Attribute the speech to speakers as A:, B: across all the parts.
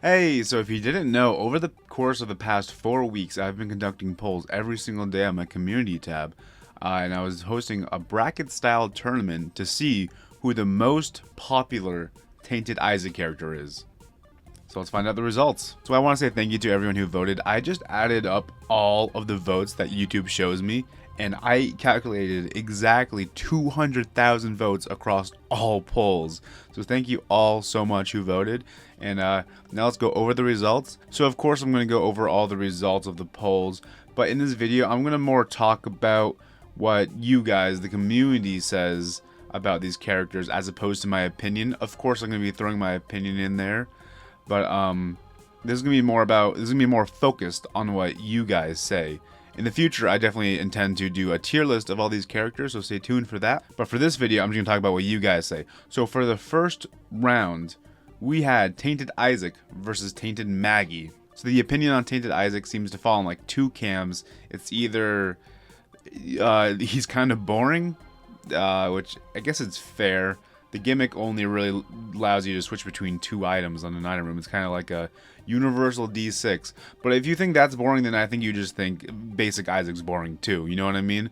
A: Hey, so if you didn't know, over the course of the past 4 weeks, I've been conducting polls every single day on my community tab, and I was hosting a bracket-style tournament to see who the most popular Tainted Isaac character is. So let's find out the results. So I want to say thank you to everyone who voted. I just added up all of the votes that YouTube shows me, and I calculated exactly 200,000 votes across all polls. So thank you all so much who voted. And now let's go over the results. So of course I'm going to go over all the results of the polls, but in this video I'm going to more talk about what you guys, the community, says about these characters as opposed to my opinion. Of course I'm going to be throwing my opinion in there, but this is going to be more focused on what you guys say. In the future, I definitely intend to do a tier list of all these characters, so stay tuned for that. But for this video, I'm just going to talk about what you guys say. So for the first round, we had Tainted Isaac versus Tainted Maggie. So the opinion on Tainted Isaac seems to fall in like two camps. It's either he's kind of boring, which I guess it's fair. The gimmick only really allows you to switch between two items on an item room. It's kind of like a universal D6. But if you think that's boring, then I think you just think basic Isaac's boring too. You know what I mean?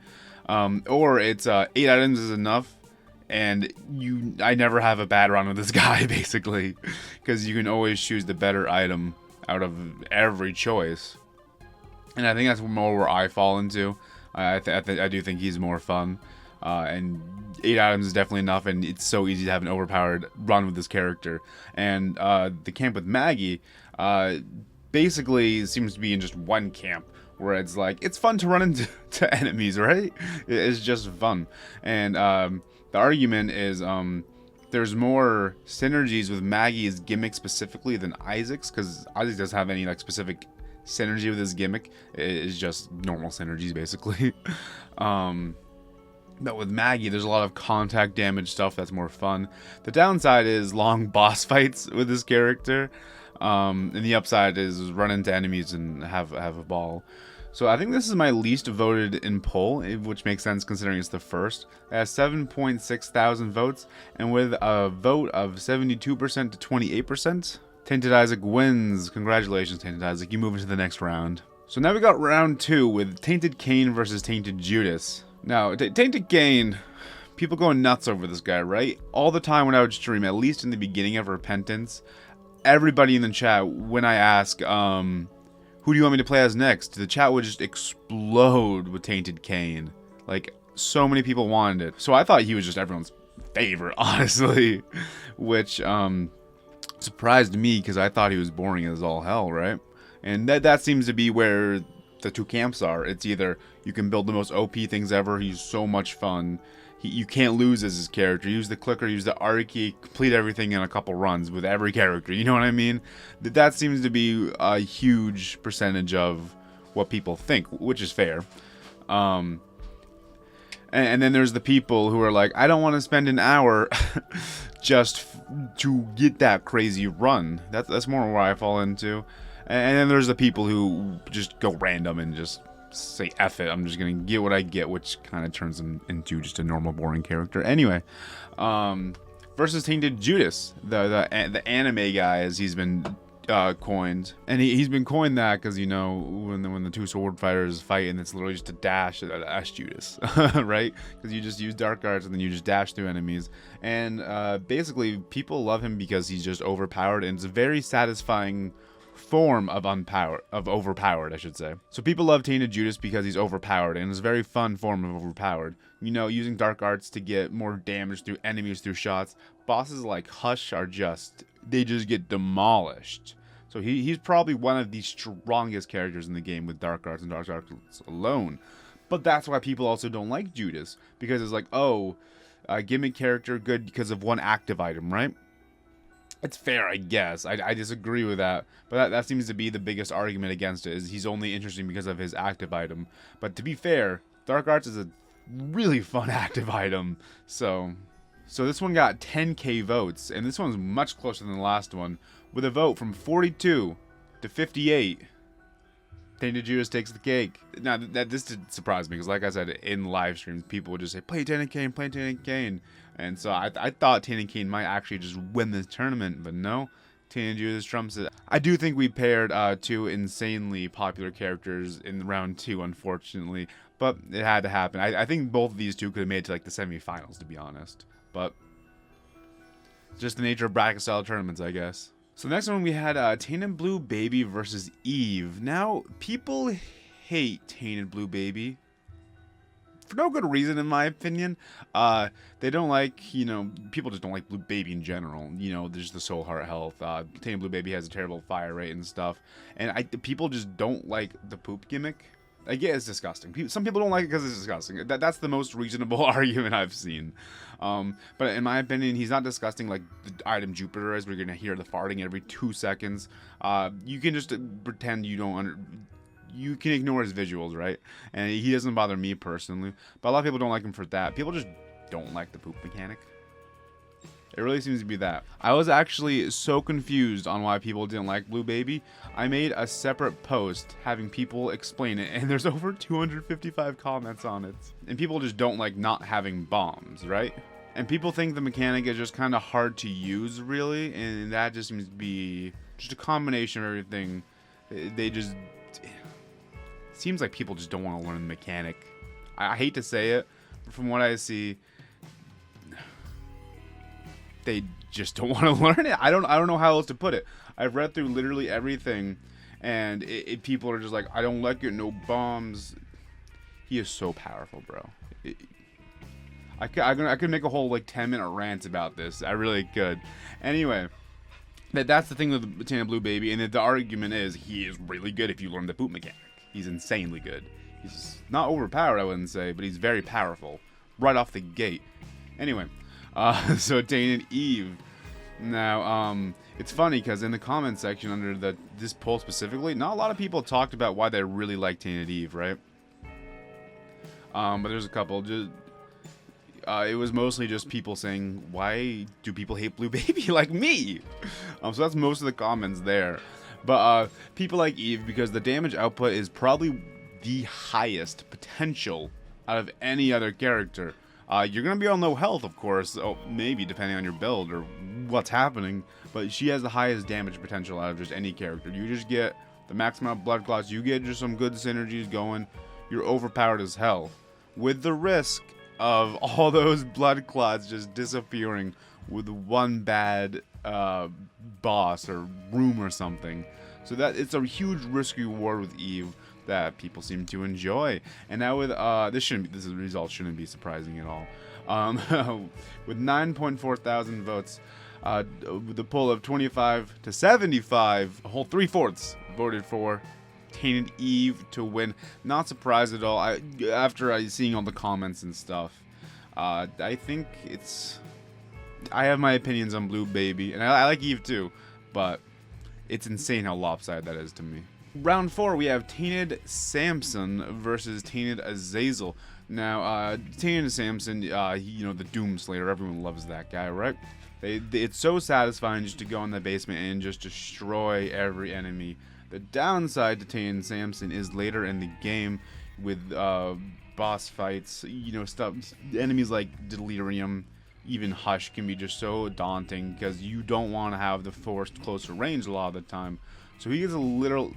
A: Or it's 8 items is enough, and I never have a bad run with this guy basically, because you can always choose the better item out of every choice. And I think that's more where I fall into. I do think he's more fun. And 8 items is definitely enough, and it's so easy to have an overpowered run with this character. And the camp with Maggie basically seems to be in just one camp, where it's like, it's fun to run into enemies, right? It's just fun. And the argument is there's more synergies with Maggie's gimmick specifically than Isaac's, because Isaac doesn't have any like specific synergy with his gimmick. It's just normal synergies basically. But with Maggie, there's a lot of contact damage stuff that's more fun. The downside is long boss fights with this character, and the upside is run into enemies and have a ball. So I think this is my least voted in poll, which makes sense considering it's the first. It has 7.6 thousand votes, and with a vote of 72% to 28%, Tainted Isaac wins. Congratulations, Tainted Isaac. You move into the next round. So now we got round 2 with Tainted Ken versus Tainted Judas. Now, Tainted Ken, people go nuts over this guy, right? All the time when I would stream, at least in the beginning of Repentance, everybody in the chat, when I ask, who do you want me to play as next? The chat would just explode with Tainted Ken. Like, so many people wanted it. So I thought he was just everyone's favorite, honestly. Which, surprised me, because I thought he was boring as all hell, right? And that seems to be where the two camps are. It's either you can build the most OP things ever, he's so much fun, you can't lose as his character, use the clicker, use the R key, complete everything in a couple runs with every character, you know what I mean? That seems to be a huge percentage of what people think, which is fair. And then there's the people who are like, I don't want to spend an hour just to get that crazy run. That's more where I fall into. And then there's the people who just go random and just say, F it, I'm just going to get what I get, which kind of turns them into just a normal, boring character. Anyway, versus Tainted Judas, the anime guy, as he's been coined. And he's been coined that because, you know, when the two sword fighters fight, and it's literally just a dash Judas, right? Because you just use dark arts and then you just dash through enemies. And basically, people love him because he's just overpowered, and it's a very satisfying form of overpowered, I should say. So people love Tainted Judas because he's overpowered, and it's a very fun form of overpowered. You know, using dark arts to get more damage through enemies through shots. Bosses like Hush are they just get demolished. So he's probably one of the strongest characters in the game with dark arts and dark arts alone. But that's why people also don't like Judas, because it's like, oh, gimmick character, good because of one active item, right? It's fair, I guess. I disagree with that, but that seems to be the biggest argument against it, is he's only interesting because of his active item. But to be fair, Dark Arts is a really fun active item. So this one got 10k votes, and this one's much closer than the last one, with a vote from 42 to 58. Tainted Judas takes the cake. Now, this did surprise me, because like I said, in live streams, people would just say, play Tainted Ken, play Tainted Ken. And so I thought Tainted Ken might actually just win this tournament, but no. Tainted Judas trumps it. I do think we paired two insanely popular characters in round 2, unfortunately, but it had to happen. I think both of these two could have made it to like the semifinals, to be honest, but just the nature of bracket style tournaments, I guess. So the next one we had Tainted Blue Baby versus Eve. Now, people hate Tainted Blue Baby for no good reason, in my opinion. They don't like, you know, people just don't like Blue Baby in general. You know, there's the soul heart health. Tainted Blue Baby has a terrible fire rate and stuff. And people just don't like the poop gimmick. I get it's disgusting. Some people don't like it because it's disgusting. That's the most reasonable argument I've seen. But in my opinion, he's not disgusting like the item Jupiter is, where you're going to hear the farting every 2 seconds. You can just pretend you don't you can ignore his visuals, right? And he doesn't bother me personally. But a lot of people don't like him for that. People just don't like the poop mechanic. It really seems to be that. I was actually so confused on why people didn't like Blue Baby. I made a separate post having people explain it, and there's over 255 comments on it. And people just don't like not having bombs, right? And people think the mechanic is just kind of hard to use, really, and that just seems to be just a combination of everything. They just... It seems like people just don't want to learn the mechanic. I hate to say it, but from what I see, they just don't want to learn it. I don't know how else to put it. I've read through literally everything, and people are just like, I don't like it, no bombs. He is so powerful, bro. I could make a whole like 10-minute rant about this. I really could. Anyway, that's the thing with the Tainted Blue Baby, and the argument is he is really good if you learn the poop mechanic. He's insanely good. He's not overpowered, I wouldn't say, but he's very powerful right off the gate. Anyway, so Tainted Eve. Now, it's funny because in the comment section under this poll specifically, not a lot of people talked about why they really like Tainted Eve, right? But there's a couple. It was mostly just people saying, why do people hate Blue Baby like me? So that's most of the comments there. But people like Eve because the damage output is probably the highest potential out of any other character. You're going to be on low health, of course, maybe depending on your build or what's happening, but she has the highest damage potential out of just any character. You just get the max amount of blood clots, you get just some good synergies going, you're overpowered as hell, with the risk of all those blood clots just disappearing with one bad boss or room or something. So that it's a huge risk reward with Eve that people seem to enjoy. And now with this result shouldn't be surprising at all. With 9.4 thousand votes, with a poll of 25 to 75, a whole 3/4 voted for Tainted Eve to win. Not surprised at all. After seeing all the comments and stuff, I think it's. I have my opinions on Blue Baby, and I like Eve too, but it's insane how lopsided that is to me. Round 4, we have Tainted Samson versus Tainted Azzel. Now, Tainted Samson, you know, the Doomslayer, everyone loves that guy, right? It's so satisfying just to go in the basement and just destroy every enemy. The downside to Tainted Samson is later in the game with boss fights, you know, stuff, enemies like Delirium, even Hush can be just so daunting because you don't want to have the forced closer range a lot of the time. So he gets a little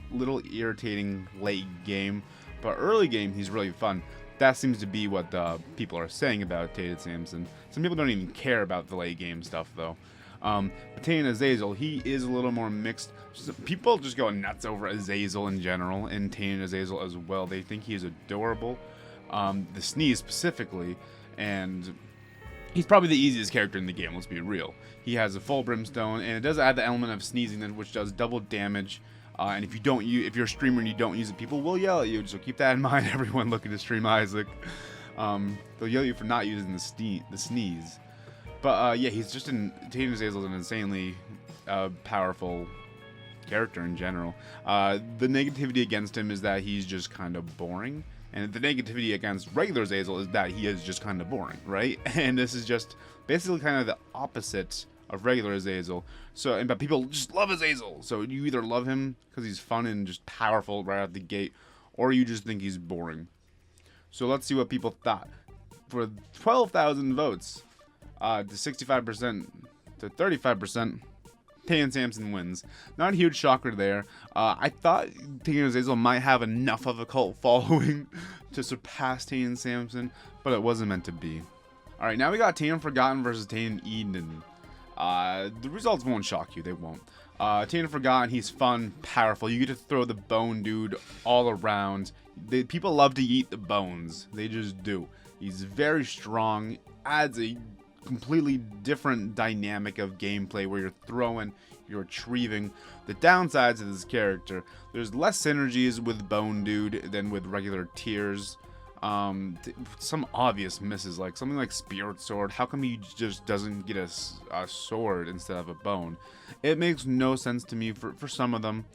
A: irritating late game, but early game he's really fun. That seems to be what people are saying about Tainted Samson. Some people don't even care about the late game stuff though. But Tainted Azzel, he is a little more mixed. People just go nuts over Azzel in general, and Tainted Azzel as well. They think he is adorable. The sneeze specifically, and he's probably the easiest character in the game, let's be real. He has a full brimstone, and it does add the element of sneezing, which does double damage. And if you're a streamer and you don't use it, people will yell at you. So keep that in mind, everyone looking to stream Isaac. They'll yell at you for not using the sneeze. But yeah, he's just Tainted Azzel is an insanely powerful character in general. The negativity against him is that he's just kind of boring. And the negativity against regular Azzel is that he is just kind of boring, right? And this is just basically kind of the opposite of regular Azzel. But people just love Azzel. So you either love him because he's fun and just powerful right out the gate, or you just think he's boring. So let's see what people thought. For 12,000 votes, to 65% to 35%, Tayden Samson wins. Not a huge shocker there. I thought Tayden Azzel might have enough of a cult following to surpass Tayden Samson, but it wasn't meant to be. Alright, now we got Tayden Forgotten versus Tayden Eden. The results won't shock you, they won't. Tayden Forgotten, he's fun, powerful. You get to throw the bone dude all around. People love to eat the bones. They just do. He's very strong, adds a completely different dynamic of gameplay where you're throwing, you're retrieving. The downsides of this character, there's less synergies with Bone Dude than with regular tiers. Some obvious misses, like something like Spirit Sword. How come he just doesn't get a sword instead of a bone? It makes no sense to me for some of them.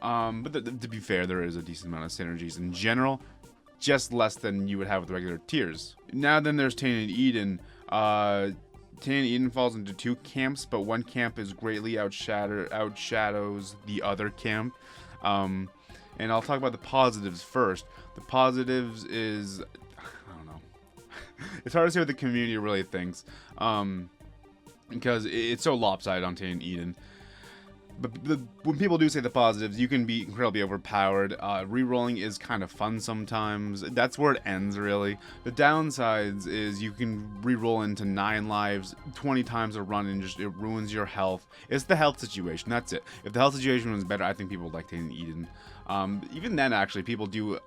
A: But to be fair, there is a decent amount of synergies in general, just less than you would have with regular tiers. Now then there's Tainted Eden. Tainted Eden falls into two camps, but one camp is greatly outshadows the other camp. And I'll talk about the positives first. The positives is, I don't know. It's hard to say what the community really thinks, because it's so lopsided on Tainted Eden. But when people do say the positives, you can be incredibly overpowered. Rerolling is kind of fun sometimes. That's where it ends, really. The downsides is you can reroll into 9 lives 20 times a run and just it ruins your health. It's the health situation. That's it. If the health situation was better, I think people would like Tainted Eden. Even then, actually, people do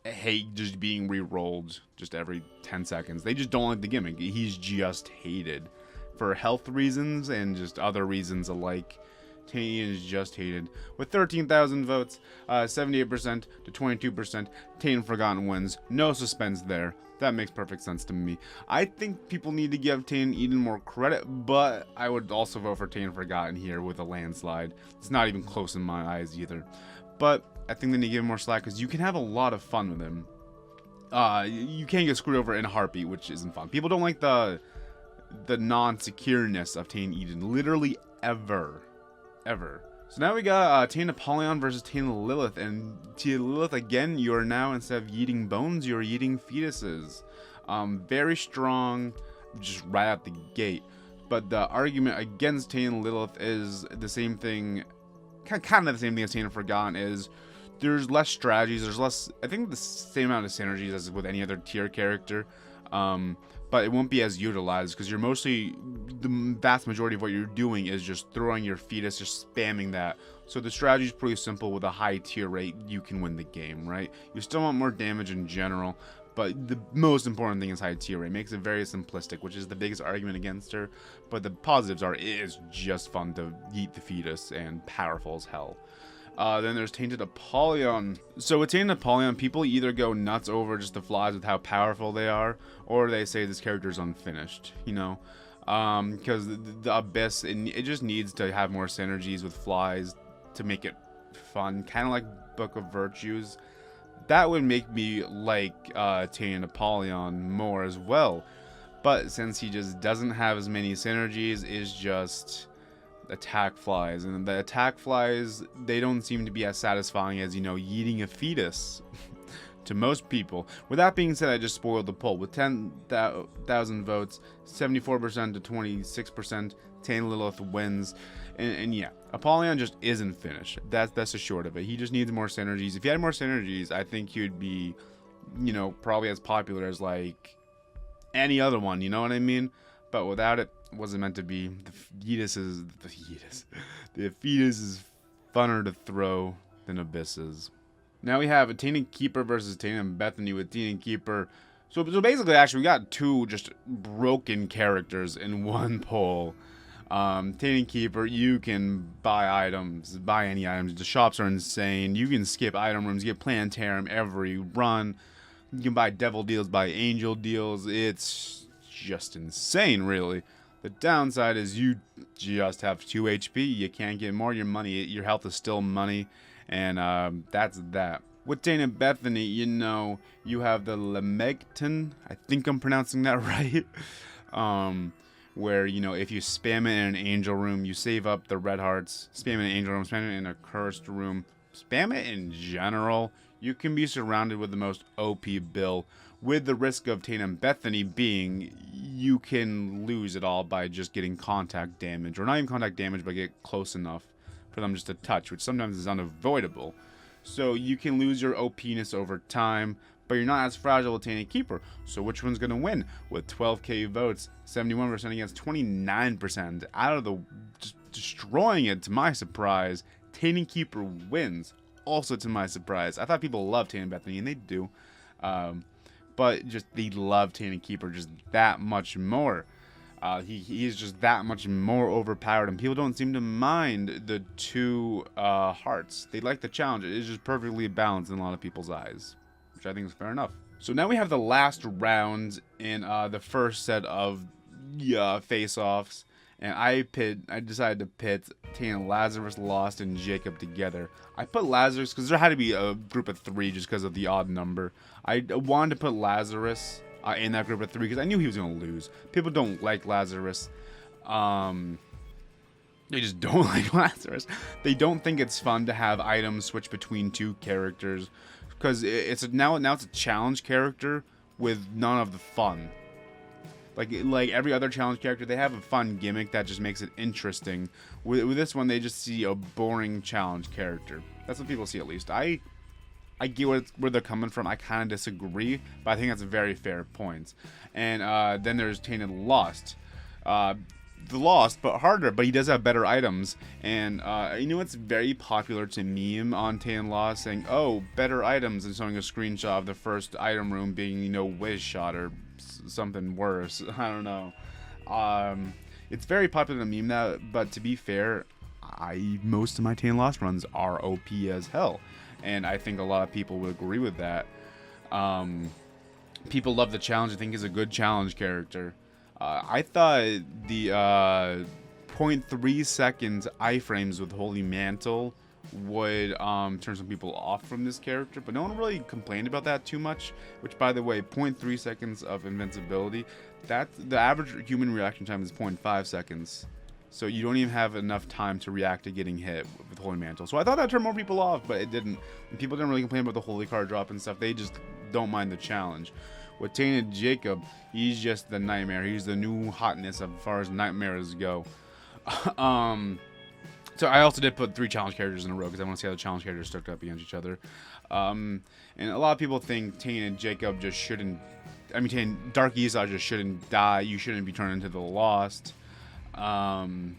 A: hate just being rerolled just every 10 seconds. They just don't like the gimmick. He's just hated. For health reasons and just other reasons alike, Tainted is just hated. With 13,000 votes, 78% to 22%, Tainted Forgotten wins. No suspense there. That makes perfect sense to me. I think people need to give Tainted Eden more credit, but I would also vote for Tainted Forgotten here with a landslide. It's not even close in my eyes either. But I think they need to give him more slack because you can have a lot of fun with him. You can't get screwed over in a heartbeat, which isn't fun. People don't like the non-secureness of Tainted Eden, literally ever. So now we got Tainted Napoleon versus Tainted Lilith, and Tainted Lilith, again, you are now, instead of eating bones, you're eating fetuses. Very strong, just right out the gate. But the argument against Tainted Lilith is the same thing, kind of the same thing as Tainted Forgotten is, there's less strategies, there's less, I think the same amount of synergies as with any other tier character. But it won't be as utilized because you're mostly, the vast majority of what you're doing is just throwing your fetus, just spamming that. So the strategy is pretty simple. With a high tier rate, you can win the game, right? You still want more damage in general, but the most important thing is high tier rate. It makes it very simplistic, which is the biggest argument against her. But the positives are, it is just fun to eat the fetus and powerful as hell. Then there's Tainted Napoleon. So with Tainted Napoleon, people either go nuts over just the flies with how powerful they are, or they say this character is unfinished, you know? Because the Abyss, it just needs to have more synergies with flies to make it fun. Kind of like Book of Virtues. That would make me like Tainted Napoleon more as well. But since he just doesn't have as many synergies, is just attack flies, and the attack flies, they don't seem to be as satisfying as, you know, eating a fetus to most people. With that being said, I just spoiled the poll. With 10,000 votes, 74% to 26%, Tainted Lilith wins. And yeah, Apollyon just isn't finished. That's the short of it. He just needs more synergies. If he had more synergies, I think he would be, you know, probably as popular as like any other one, you know what I mean? But without it, wasn't meant to be. The fetus is funner to throw than Abysses. Now we have a Tainted Keeper versus Tainted Bethany. With Tainted Keeper, so basically, actually, we got two just broken characters in one poll. Tainted Keeper, you can buy items, buy any items. The shops are insane. You can skip item rooms, get Planetarium every run. You can buy devil deals, buy angel deals. It's just insane, really. The downside is you just have 2 HP. You can't get more. Your health is still money, and that's that. With Tainted Bethany, you know, you have the Lamegton. I think I'm pronouncing that right. Where, you know, if you spam it in an angel room, you save up the red hearts. Spam it in an angel room, spam it in a cursed room. Spam it in general. You can be surrounded with the most OP build with the risk of Tayden and Bethany being you can lose it all by just getting contact damage, or not even contact damage, but get close enough for them just to touch, which sometimes is unavoidable. So you can lose your OPness over time, but you're not as fragile with Tainted Keeper. So which one's going to win? With 12k votes, 71% against 29%. Out of the... just destroying it, to my surprise, Tainted Keeper wins. Also to my surprise. I thought people loved Tainted Bethany, and they do. But just they love Tainted Keeper just that much more. He is just that much more overpowered, and people don't seem to mind the two hearts. They like the challenge. It is just perfectly balanced in a lot of people's eyes, which I think is fair enough. So now we have the last round in the first set of face-offs, and I decided to pit Tainted, Lazarus, Lost, and Jacob together. I put Lazarus because there had to be a group of 3 just because of the odd number. I wanted to put Lazarus in that group of 3 because I knew he was going to lose. People don't like Lazarus. They just don't like Lazarus. They don't think it's fun to have items switch between 2 characters because now it's a challenge character with none of the fun. Like every other challenge character, they have a fun gimmick that just makes it interesting. With this one, they just see a boring challenge character. That's what people see, at least. I get where they're coming from. I kind of disagree, but I think that's a very fair point. And then there's Tainted Lost. The Lost, but harder, but he does have better items. And it's very popular to meme on Tainted Lost, saying, "Oh, better items," and showing a screenshot of the first item room being, Wiz Shot or something worse. I don't know. It's very popular to meme that, but to be fair, most of my Tainted Lost runs are OP as hell, and I think a lot of people would agree with that. People love the challenge. I think he's a good challenge character. I thought the 0.3 seconds iframes with Holy Mantle would turn some people off from this character, but no one really complained about that too much, which, by the way, 0.3 seconds of invincibility, that the average human reaction time is 0.5 seconds, so you don't even have enough time to react to getting hit with Holy Mantle. So I thought that turned more people off, but it didn't, and people didn't really complain about the Holy Card drop and stuff. They just don't mind the challenge. With Tainted Jacob, he's just the nightmare. He's the new hotness as far as nightmares go. So I also did put 3 challenge characters in a row because I want to see how the challenge characters stacked up against each other. And a lot of people think Tainted Jacob just shouldn't... Tainted Dark Esau just shouldn't die. You shouldn't be turned into the Lost. And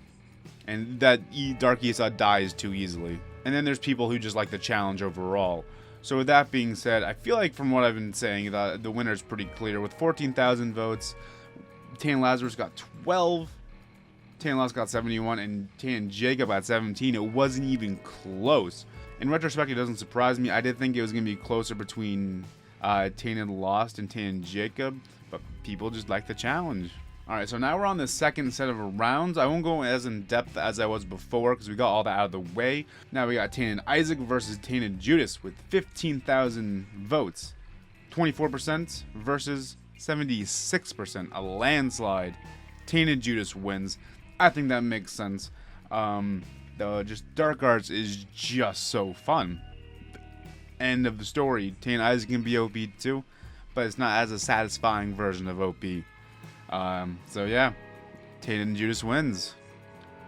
A: that Dark Esau dies too easily. And then there's people who just like the challenge overall. So with that being said, I feel like from what I've been saying, the winner's pretty clear. With 14,000 votes, Tainted Lazarus got 12. Tainted Lost got 71, and Tainted Jacob got 17. It wasn't even close. In retrospect, it doesn't surprise me. I did think it was going to be closer between Tainted Lost and Tainted Jacob, but people just like the challenge. Alright, so now we're on the second set of rounds. I won't go as in depth as I was before because we got all that out of the way. Now we got Tainted Isaac versus Tainted Judas with 15,000 votes. 24% versus 76%. A landslide. Tainted Judas wins. I think that makes sense. Just Dark Arts is just so fun. End of the story. Tainted Isaac can be OP too, but it's not as a satisfying version of OP. So yeah, Tainted Judas wins.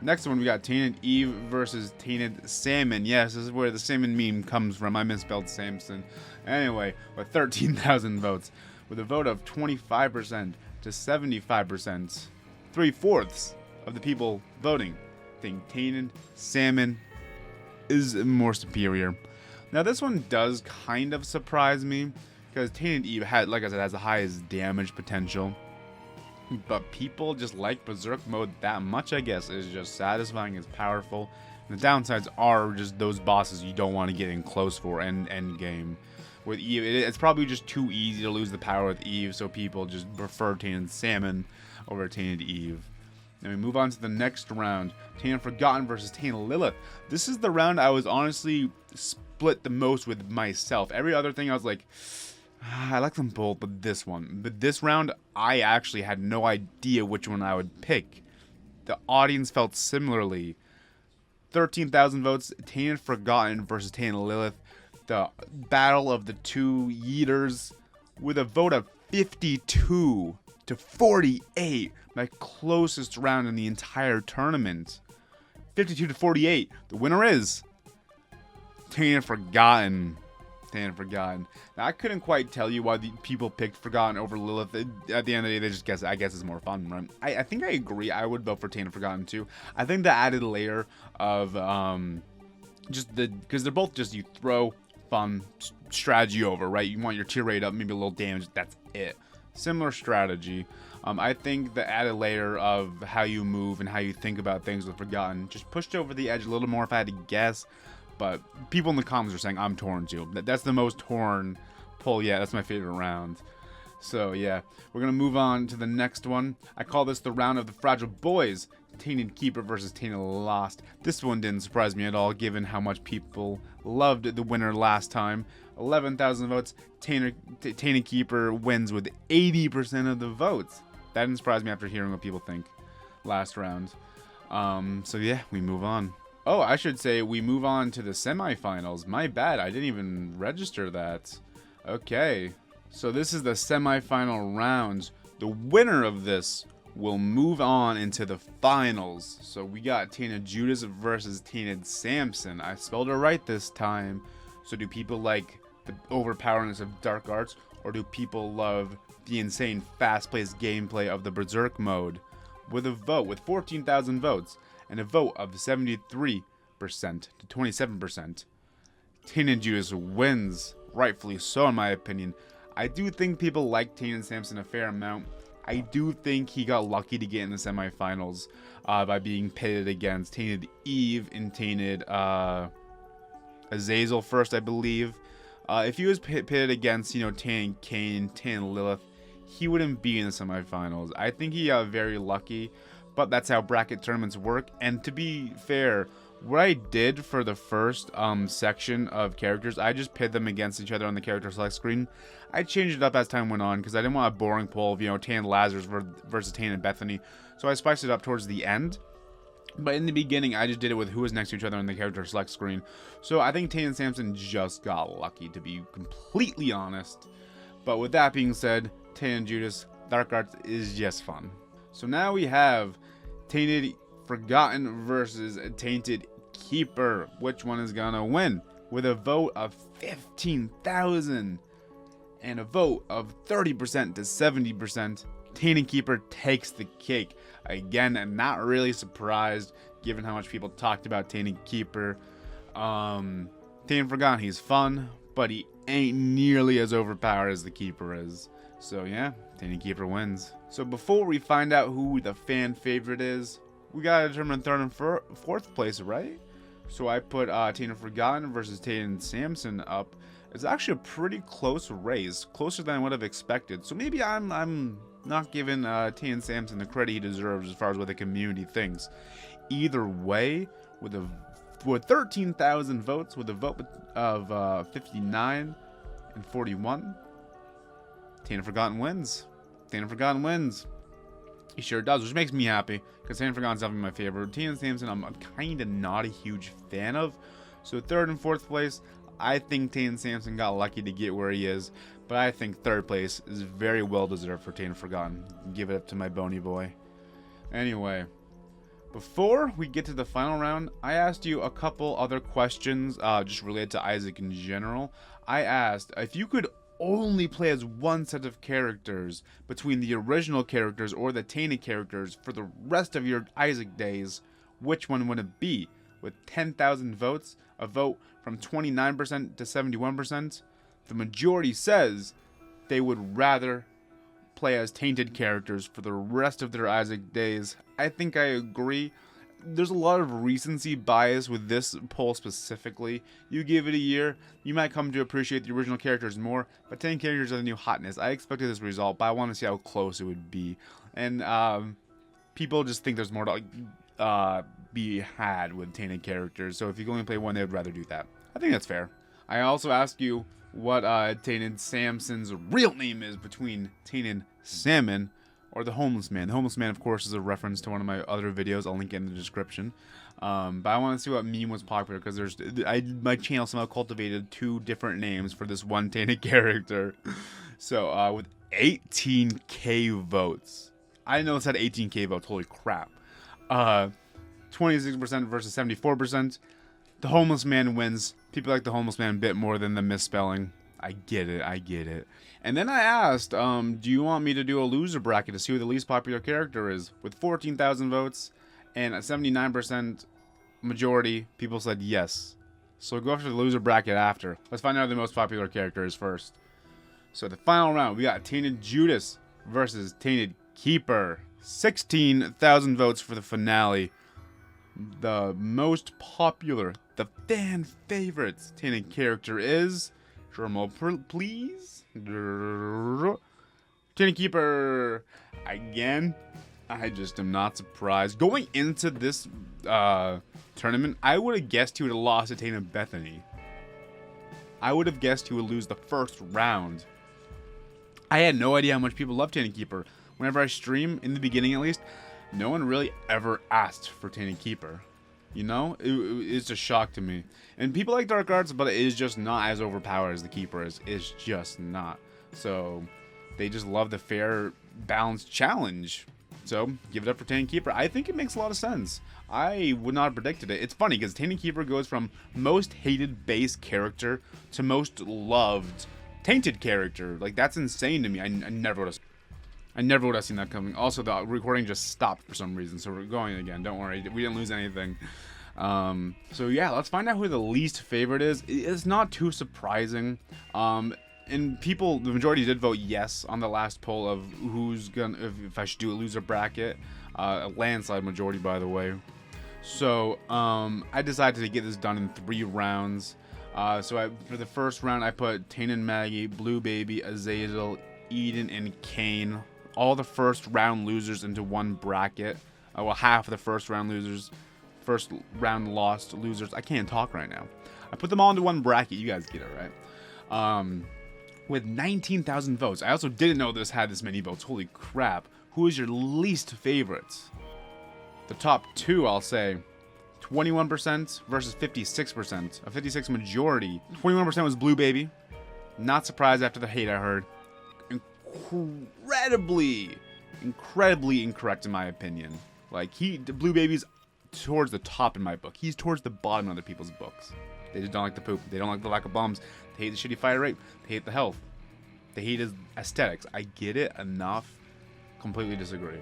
A: Next one, we got Tainted Eve versus Tainted Salmon. Yes, this is where the salmon meme comes from. I misspelled Samson. Anyway, with 13,000 votes, with a vote of 25% to 75%, 3/4 of the people voting think Tainted Salmon is more superior. Now this one does kind of surprise me because Tainted Eve like I said, has the highest damage potential. But people just like Berserk mode that much, I guess. It's just satisfying, it's powerful. And the downsides are just those bosses you don't want to get in close for end game. With Eve, it's probably just too easy to lose the power with Eve, so people just prefer Tainted Salmon over Tainted Eve. Then we move on to the next round. Tainted Forgotten versus Tainted Lilith. This is the round I was honestly split the most with myself. Every other thing I was like, I like them both, but this one. But this round, I actually had no idea which one I would pick. The audience felt similarly. 13,000 votes, Tainted Forgotten versus Tainted Lilith. The battle of the two yeeters. with a vote of 52 to 48. My closest round in the entire tournament. 52 to 48. The winner is Tainted Forgotten. Tainted Forgotten. Now, I couldn't quite tell you why the people picked Forgotten over Lilith. At the end of the day, they just guess. I guess it's more fun, right? I think I agree. I would vote for Tainted Forgotten too. I think the added layer of because they're both just you throw fun strategy over, right? You want your tier rate up, maybe a little damage. That's it. Similar strategy. I think the added layer of how you move and how you think about things with Forgotten just pushed over the edge a little more if I had to guess. But people in the comments are saying I'm torn too. That's the most torn poll yet. That's my favorite round. So yeah, we're going to move on to the next one. I call this the round of the fragile boys. Tainted Keeper versus Tainted Lost. This one didn't surprise me at all given how much people loved the winner last time. 11,000 votes. Tainted Keeper wins with 80% of the votes. That didn't surprise me after hearing what people think last round. So yeah, we move on. Oh, I should say we move on to the semifinals. My bad, I didn't even register that. Okay, so this is the semifinal rounds. The winner of this will move on into the finals. So we got Tainted Judas versus Tainted Samson. I spelled it right this time. So do people like the overpoweringness of dark arts, or do people love the insane fast-paced gameplay of the Berserk mode? With a vote, with 14,000 votes, and a vote of 73% to 27%, Tainted Judas wins, rightfully so in my opinion. I do think people like Tainted Samson a fair amount. I do think he got lucky to get in the semifinals by being pitted against Tainted Eve and Tainted Azzel first, I believe. If he was pitted against, Tainted Ken, Tainted Lilith, he wouldn't be in the semifinals. I think he got very lucky, but that's how bracket tournaments work. And to be fair, what I did for the first section of characters, I just pitted them against each other on the character select screen. I changed it up as time went on because I didn't want a boring poll of, Tainted Lazarus versus Tainted Bethany. So I spiced it up towards the end. But in the beginning, I just did it with who was next to each other on the character select screen. So I think Tainted Samson just got lucky, to be completely honest. But with that being said, Tainted Judas, Dark Arts is just fun. So now we have Tainted Forgotten versus Tainted Keeper. Which one is gonna win? With a vote of 15,000 and a vote of 30% to 70%, Tainted Keeper takes the cake. Again, I'm not really surprised given how much people talked about Tainted Keeper. Tainted Forgotten, he's fun, but he ain't nearly as overpowered as the Keeper is. So yeah, Tainted Keeper wins. So before we find out who the fan favorite is, we gotta determine third and fourth place, right? So I put Tainted Forgotten versus Tainted Samson up. It's actually a pretty close race, closer than I would have expected. So maybe I'm not giving Tainted Samson the credit he deserves as far as what the community thinks. Either way, with 13,000 votes, with a vote of 59 and 41, Tainted Forgotten wins. Tainted Forgotten wins. He sure does, which makes me happy, because Tainted Forgotten's definitely my favorite. Tainted Samson, I'm kind of not a huge fan of. So third and fourth place, I think Tainted Samson got lucky to get where he is, but I think third place is very well deserved for Tainted Forgotten. Give it up to my bony boy. Anyway, before we get to the final round, I asked you a couple other questions just related to Isaac in general. I asked if you could only play as one set of characters between the original characters or the tainted characters for the rest of your Isaac days, which one would it be? With 10,000 votes, a vote from 29% to 71%, the majority says they would rather play as tainted characters for the rest of their Isaac days. I think I agree. There's a lot of recency bias with this poll specifically. You give it a year, you might come to appreciate the original characters more, but 10 characters are the new hotness. I expected this result, but I want to see how close it would be. And people just think there's more to be had with tainted characters, so if you can only play one, they would rather do that. I think that's fair. I also asked you what Tainted Samson's real name is between Tainted Salmon or the Homeless Man. The Homeless Man, of course, is a reference to one of my other videos. I'll link it in the description. But I want to see what meme was popular, because my channel somehow cultivated two different names for this one tainted character. So with 18K votes, I know it's at 18K votes. Holy crap! 26% versus 74%. The homeless man wins. People like the homeless man a bit more than the misspelling. I get it. And then I asked, do you want me to do a loser bracket to see who the least popular character is? With 14,000 votes and a 79% majority, people said yes. So we'll go after the loser bracket after. Let's find out who the most popular character is first. So the final round, we got Tainted Judas versus Tainted Keeper. 16,000 votes for the finale. The most popular, the fan favorites Tainted character is... Drumroll, please. Tainted Keeper. Again, I just am not surprised. Going into this tournament, I would have guessed he would have lost to Tainted Bethany. I would have guessed he would lose the first round. I had no idea how much people love Tainted Keeper. Whenever I stream, in the beginning at least, no one really ever asked for Tainted Keeper. You know, it's a shock to me. And people like Dark Arts, but it is just not as overpowered as the Keeper is. It's just not. So they just love the fair, balanced challenge. So give it up for Tainted Keeper. I think it makes a lot of sense. I would not have predicted it. It's funny because Tainted Keeper goes from most hated base character to most loved tainted character. Like, that's insane to me. I never would have seen that coming. Also, the recording just stopped for some reason, so we're going again. Don't worry, we didn't lose anything. So yeah, let's find out who the least favorite is. It's not too surprising. And people, the majority did vote yes on the last poll of who's gonna, if I should do a loser bracket. A landslide majority, by the way. So I decided to get this done in 3 rounds. For the first round, I put Tayden, Maggie, Blue Baby, Azzel, Eden, and Kane. All the first round losers into one bracket. Well, half of the first round lost losers. I can't talk right now. I put them all into one bracket. You guys get it, right? With 19,000 votes. I also didn't know this had this many votes. Holy crap. Who is your least favorite? The top 2, I'll say. 21% versus 56%. A 56 majority. 21% was Blue Baby. Not surprised after the hate I heard. Incredibly incorrect in my opinion. Like, Blue Baby's towards the top in my book. He's towards the bottom in other people's books. They just don't like the poop. They don't like the lack of bombs. They hate the shitty fire rate. They hate the health. They hate his aesthetics. I get it enough. Completely disagree.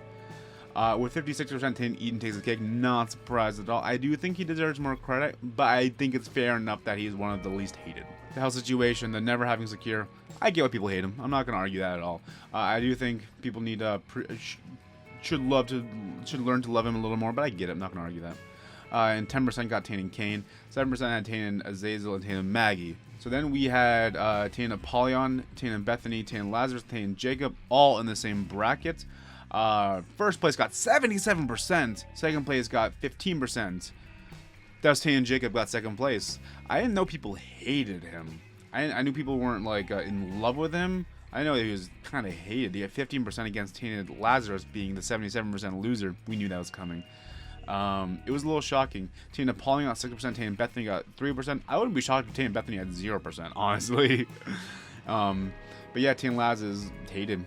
A: With 56% Eden takes the cake. Not surprised at all. I do think he deserves more credit, but I think it's fair enough that he's one of the least hated. The health situation, the never having secure. I get why people hate him. I'm not going to argue that at all. I do think people need should learn to love him a little more, but I get it. I'm not going to argue that. And 10% got Tainted Ken, 7% had Tainted Azzel, and Tainted Maggie. So then we had Tainted Napoleon, Tainted Bethany, Tainted Lazarus, Tainted Jacob, all in the same bracket. First place got 77%. Second place got 15%. That was Tainted Jacob got second place. I didn't know people hated him. I knew people weren't like in love with him. I know he was kind of hated. He had 15% against Tainted Lazarus being the 77% loser. We knew that was coming. It was a little shocking. Tainted Napoleon got 6%. Tainted Bethany got 3%. I wouldn't be shocked if Tainted Bethany had 0%, honestly. But yeah, Tainted Lazarus is hated.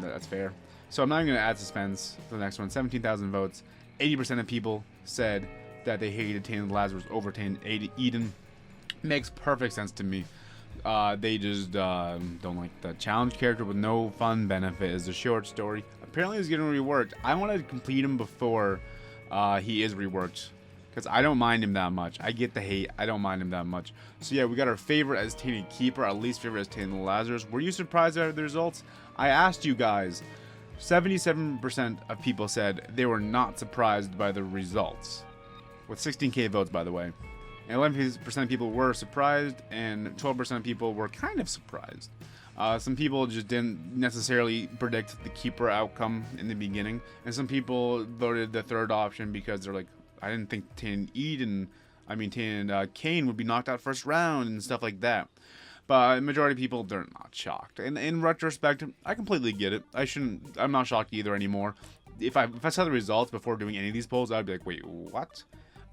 A: That's fair. So I'm not even going to add suspense to the next one. 17,000 votes. 80% of people said that they hated Tainted Lazarus over Tainted Eden. Makes perfect sense to me. They just don't like the challenge character with no fun benefit. Is a short story. Apparently he's getting reworked. I want to complete him before he is reworked, because I don't mind him that much. I get the hate. I don't mind him that much. So yeah, we got our favorite as Tainted Keeper, our least favorite as Tainted Lazarus. Were you surprised at the results? I asked you guys. 77% of people said they were not surprised by the results, with 16K votes, by the way. And 11% of people were surprised, and 12% of people were kind of surprised. Some people just didn't necessarily predict the Keeper outcome in the beginning, and some people voted the third option because they're like, I didn't think Tainted Kane would be knocked out first round and stuff like that. But the majority of people, they're not shocked. And in retrospect, I completely get it. I'm not shocked either anymore. If I saw the results before doing any of these polls, I'd be like, wait, what?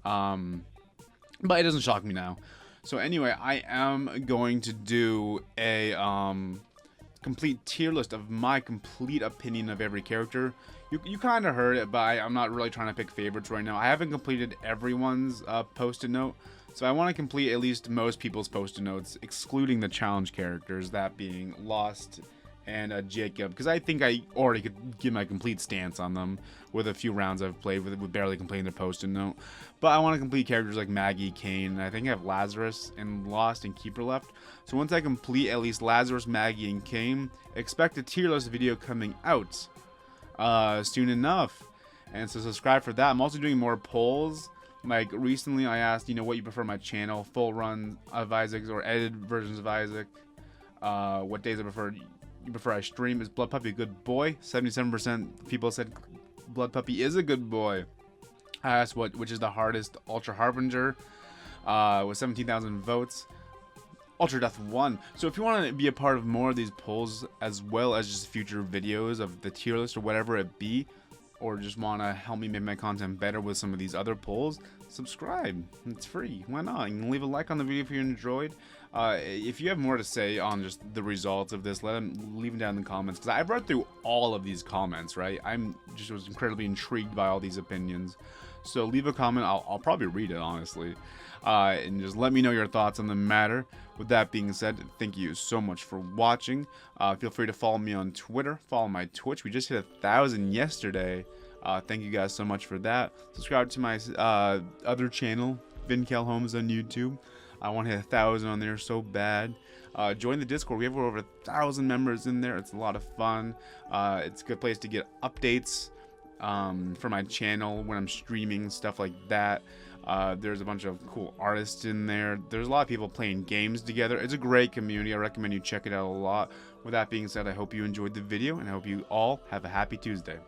A: But it doesn't shock me now. So anyway, I am going to do a complete tier list of my complete opinion of every character. You kind of heard it, but I'm not really trying to pick favorites right now. I haven't completed everyone's post-it note, so I want to complete at least most people's post-it notes, excluding the challenge characters, that being Lost and Jacob, because I think I already could give my complete stance on them with a few rounds I've played with barely completing their post-it note. But I want to complete characters like Maggie, Kane, and I think I have Lazarus and Lost and Keeper left. So once I complete at least Lazarus, Maggie, and Kane, expect a tier list video coming out soon enough. And so subscribe for that. I'm also doing more polls. Like recently I asked, what you prefer my channel, full run of Isaac or edited versions of Isaac, what days I prefer. You prefer I stream. Is Blood Puppy a good boy? 77% people said Blood Puppy is a good boy. I asked which is the hardest Ultra Harbinger, with 17,000 votes. Ultra Death won. So if you want to be a part of more of these polls, as well as just future videos of the tier list or whatever it be, or just want to help me make my content better with some of these other polls, subscribe. It's free. Why not? You can leave a like on the video if you enjoyed. If you have more to say on just the results of this, leave them down in the comments, because I've read through all of these comments, right? Was incredibly intrigued by all these opinions. So leave a comment. I'll probably read it, honestly. And just let me know your thoughts on the matter. With that being said, thank you so much for watching. Feel free to follow me on Twitter. Follow my Twitch. We just hit 1,000 yesterday. Thank you guys so much for that. Subscribe to my other channel, Vincal Homes on YouTube. I want to hit 1,000 on there so bad. Join the Discord. We have over 1,000 members in there. It's a lot of fun. It's a good place to get updates for my channel when I'm streaming, stuff like that. There's a bunch of cool artists in there. There's a lot of people playing games together. It's a great community. I recommend you check it out a lot. With that being said, I hope you enjoyed the video, and I hope you all have a happy Tuesday.